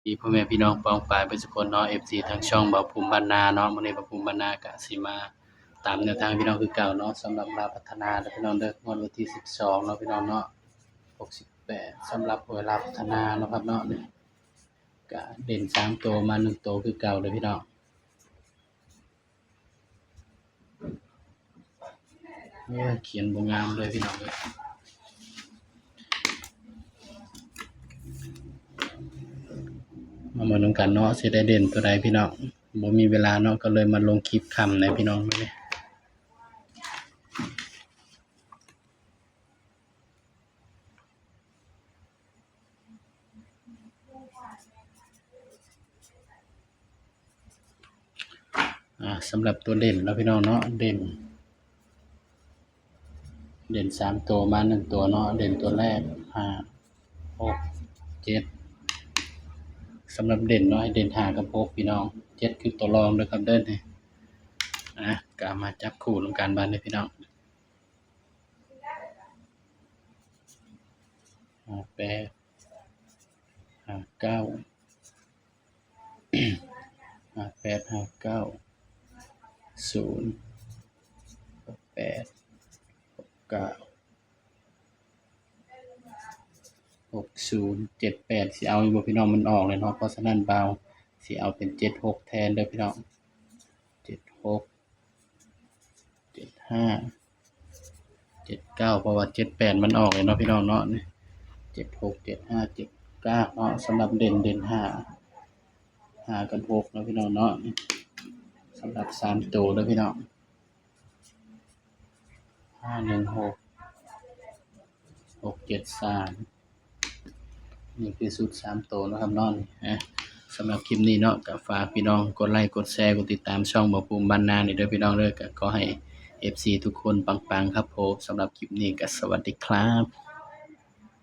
ดีพ่อแม่พี่น้องปองปายเบิดซุคนเนาะ FC ทางช่องเบาภูมิบ้านนาเนาะมื้อนี้เบาภูมิบ้านนาก็สิมาตามแนวทางพี่น้องคือเก่าเนาะสำหรับลาวพัฒนาเด้อพี่น้องเด้องวดวันที่12เนาะพี่น้องเนาะ68สำหรับหวยลาวพัฒนาเนาะครับเนาะนี่ก็เด่น3ตัวมา1ตัวคือเก่าเด้อพี่น้องเขียนบ่งามเลยพี่น้องเอ้ยมาเบิ่งนำกันเนาะสิได้เด่นตัวใดพี่น้องบ่มีเวลาเนาะก็เลยมาลงคลิปค่ำนะพี่น้องมื้อนี้สำหรับตัวเด่นเนาะพี่น้องเนาะเด่น3ตัวมา1ตัวเนาะเด่นตัวแรก5 6 7สำหรับเด่นเนาะให้เด่น5กับ6พี่น้อง7คือตัวรองเด้อครับเด้อนี่ก็มาจับคู่นำกันบัดนี้พี่น้อง8 5 9 8 5 9 0 8 9 60 78สิเอาอยู่บ่พี่น้องมันออกเลยเนาะเพราะฉะนั้นเบาสิเอาเป็น76แทนเด้อพี่น้อง76 75 79เพราะว่า78มันออกเลยเนาะพี่น้องเนาะนี่76 75 79เนาะสำหรับเด่น5กับ6เนาะพี่น้องเนาะสำหรับ3ตัวเด้อพี่น้อง516 673นี่คือสูตร3ตัวเนาะครับเนาะสำหรับคลิปนี้เนาะก็ฝากพี่น้องกดไลค์กดแชร์กดติดตามช่องเบาภูมิบ้านนานี่เด้อพี่น้องเด้อก็ขอให้ FC ทุกคนปังๆครับผมสำหรับคลิปนี้ก็สวัสดีครับ